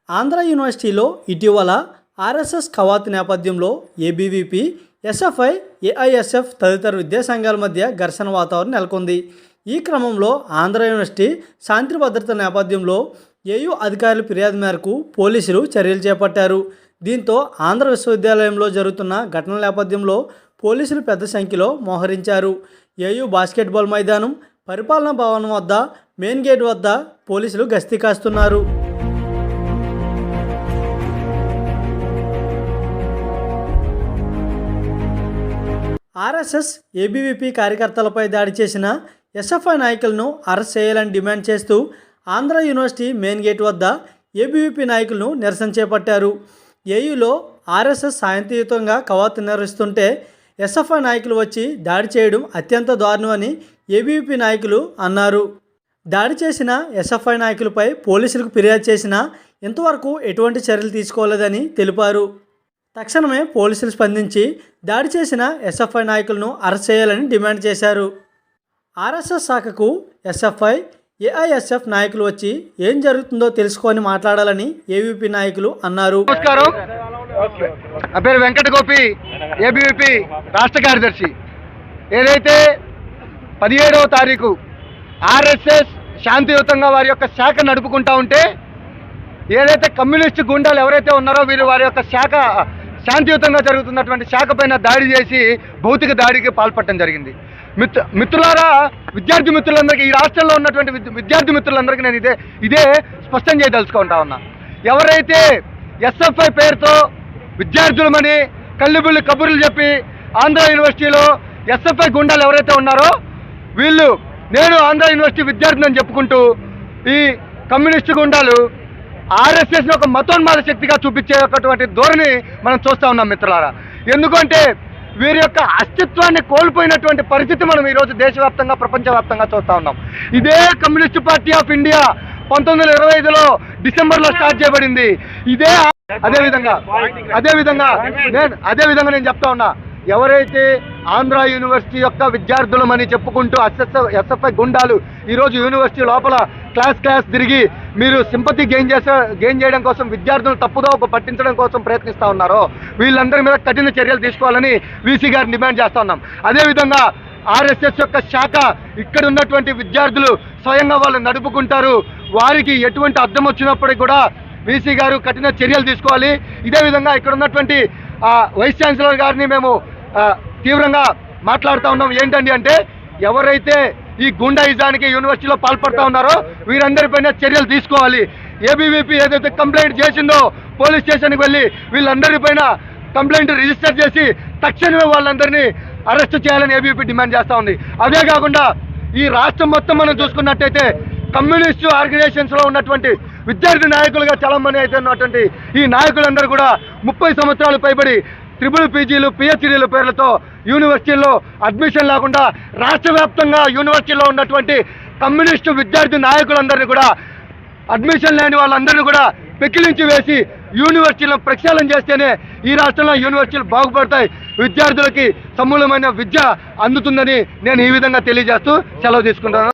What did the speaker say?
ఆంధ్ర యూనివర్సిటీలో ఇటీవల ఆర్ఎస్ఎస్ కవాతు నేపథ్యంలో ఏబీవీపీ, ఎస్ఎఫ్ఐ, ఏఐఎస్ఎఫ్ తదితర విద్యాసంఘాల మధ్య ఘర్షణ వాతావరణం నెలకొంది. ఈ క్రమంలో ఆంధ్ర యూనివర్సిటీ శాంతి భద్రత నేపథ్యంలో ఏయూ అధికారుల ఫిర్యాదు మేరకు పోలీసులు చర్యలు చేపట్టారు. దీంతో ఆంధ్ర విశ్వవిద్యాలయంలో జరుగుతున్న ఘటనల నేపథ్యంలో పోలీసులు పెద్ద సంఖ్యలో మోహరించారు. ఏయూ బాస్కెట్బాల్ మైదానం, పరిపాలనా భవనం వద్ద, మెయిన్ గేట్ వద్ద పోలీసులు గస్తీ కాస్తున్నారు. ఆర్ఎస్ఎస్, ఏబీవీపీ కార్యకర్తలపై దాడి చేసిన ఎస్ఎఫ్ఐ నాయకులను అరెస్ట్ చేయాలని డిమాండ్ చేస్తూ ఆంధ్ర యూనివర్సిటీ మెయిన్ గేట్ వద్ద ఏబీవీపీ నాయకులను నిరసన చేపట్టారు. ఏయూలో ఆర్ఎస్ఎస్ శాంతియుతంగా కవాతు నిర్వహిస్తుంటే ఎస్ఎఫ్ఐ నాయకులు వచ్చి దాడి చేయడం అత్యంత దారుణమని ఏబీవీపీ నాయకులు అన్నారు. దాడి చేసిన ఎస్ఎఫ్ఐ నాయకులపై పోలీసులకు ఫిర్యాదు చేసినా ఇంతవరకు ఎటువంటి చర్యలు తీసుకోలేదని తెలిపారు. తక్షణమే పోలీసులు స్పందించి దాడి చేసిన ఎస్ఎఫ్ఐ నాయకులను అరెస్ట్ చేయాలని డిమాండ్ చేశారు. ఆర్ఎస్ఎస్ శాఖకు ఎస్ఎఫ్ఐ, ఏఐఎస్ఎఫ్ నాయకులు వచ్చి ఏం జరుగుతుందో తెలుసుకొని మాట్లాడాలని ఏబీవీపీ నాయకులు అన్నారు. నమస్కారం, నా పేరు వెంకట గోపి, ఏబీవీపీ రాష్ట్ర కార్యదర్శి. ఏదైతే 17వ తారీఖు ఆర్ఎస్ఎస్ శాంతియుతంగా వారి యొక్క శాఖ నడుపుకుంటా ఉంటే ఏదైతే కమ్యూనిస్టు గుండాలు ఎవరైతే ఉన్నారో వీరు వారి యొక్క శాఖ శాంతియుతంగా జరుగుతున్నటువంటి శాఖ పైన దాడి చేసి భౌతిక దాడికి పాల్పడటం జరిగింది. మిత్రులారా, విద్యార్థి మిత్రులందరికీ, ఈ రాష్ట్రంలో ఉన్నటువంటి విద్యార్థి మిత్రులందరికీ నేను ఇదే స్పష్టం చేయదలుచుకుంటా ఉన్నా. ఎవరైతే ఎస్ఎఫ్ఐ పేరుతో విద్యార్థులమని కల్లిబుల్లి కబుర్లు చెప్పి ఆంధ్ర యూనివర్సిటీలో ఎస్ఎఫ్ఐ గుండాలు ఎవరైతే ఉన్నారో వీళ్ళు నేను ఆంధ్ర యూనివర్సిటీ విద్యార్థిని అని చెప్పుకుంటూ ఈ కమ్యూనిస్టు గుండాలు ఆర్ఎస్ఎస్ని ఒక మతోన్మాద శక్తిగా చూపించేటటువంటి ధోరణి మనం చూస్తూ ఉన్నాం మిత్రులారా. ఎందుకంటే వీరి యొక్క అస్తిత్వాన్ని కోల్పోయినటువంటి పరిస్థితి మనం ఈరోజు దేశవ్యాప్తంగా, ప్రపంచవ్యాప్తంగా చూస్తూ ఉన్నాం. ఇదే కమ్యూనిస్ట్ పార్టీ ఆఫ్ ఇండియా 1925లో డిసెంబర్లో స్టార్ట్ చేయబడింది. అదేవిధంగా నేను చెప్తా ఉన్నా, ఎవరైతే ఆంధ్ర యూనివర్సిటీ యొక్క విద్యార్థులమని చెప్పుకుంటూ ఎస్ఎఫ్ఐ గుండాలు ఈరోజు యూనివర్సిటీ లోపల క్లాస్ తిరిగి మీరు సింపతి గెయిన్ చేయడం కోసం విద్యార్థులను తప్పుదోవ పట్టించడం కోసం ప్రయత్నిస్తూ ఉన్నారో వీళ్ళందరి మీద కఠిన చర్యలు తీసుకోవాలని వీసీ గారిని డిమాండ్ చేస్తూ ఉన్నాం. అదేవిధంగా ఆర్ఎస్ఎస్ యొక్క శాఖ ఇక్కడ ఉన్నటువంటి విద్యార్థులు స్వయంగా వాళ్ళు నడుపుకుంటారు. వారికి ఎటువంటి అర్థం వచ్చినప్పటికీ కూడా వీసీ గారు కఠిన చర్యలు తీసుకోవాలి. ఇదే విధంగా ఇక్కడ ఉన్నటువంటి వైస్ ఛాన్సలర్ గారిని మేము తీవ్రంగా మాట్లాడుతూ ఉన్నాం. ఏంటండి అంటే, ఎవరైతే ఈ గుండాయిజానికి యూనివర్సిటీలో పాల్పడుతూ ఉన్నారో వీరందరిపైన చర్యలు తీసుకోవాలి. ఏబీవీపీ ఏదైతే కంప్లైంట్ చేసిందో పోలీస్ స్టేషన్కి వెళ్ళి వీళ్ళందరిపైన కంప్లైంట్ రిజిస్టర్ చేసి తక్షణమే వాళ్ళందరినీ అరెస్ట్ చేయాలని ఏబీవీపీ డిమాండ్ చేస్తూ ఉంది. అదే కాకుండా ఈ రాష్ట్రం మొత్తం మనం చూసుకున్నట్టయితే కమ్యూనిస్టు ఆర్గనైజేషన్స్లో ఉన్నటువంటి విద్యార్థి నాయకులుగా చలామణి అయితే ఉన్నటువంటి ఈ నాయకులందరూ కూడా 30 సంవత్సరాలు పైబడి ట్రిపుల్ పీజీలు, పిహెచ్డీల పేర్లతో యూనివర్సిటీల్లో అడ్మిషన్ లేకుండా రాష్ట్ర వ్యాప్తంగా యూనివర్సిటీలో ఉన్నటువంటి కమ్యూనిస్టు విద్యార్థి నాయకులందరినీ కూడా, అడ్మిషన్ లేని వాళ్ళందరినీ కూడా పెకిలించి వేసి యూనివర్సిటీలను ప్రక్షాళన చేస్తేనే ఈ రాష్ట్రంలో యూనివర్సిటీలు బాగుపడతాయి, విద్యార్థులకి సమూలమైన విద్య అందుతుందని నేను ఈ విధంగా తెలియజేస్తూ సెలవు తీసుకుంటాను.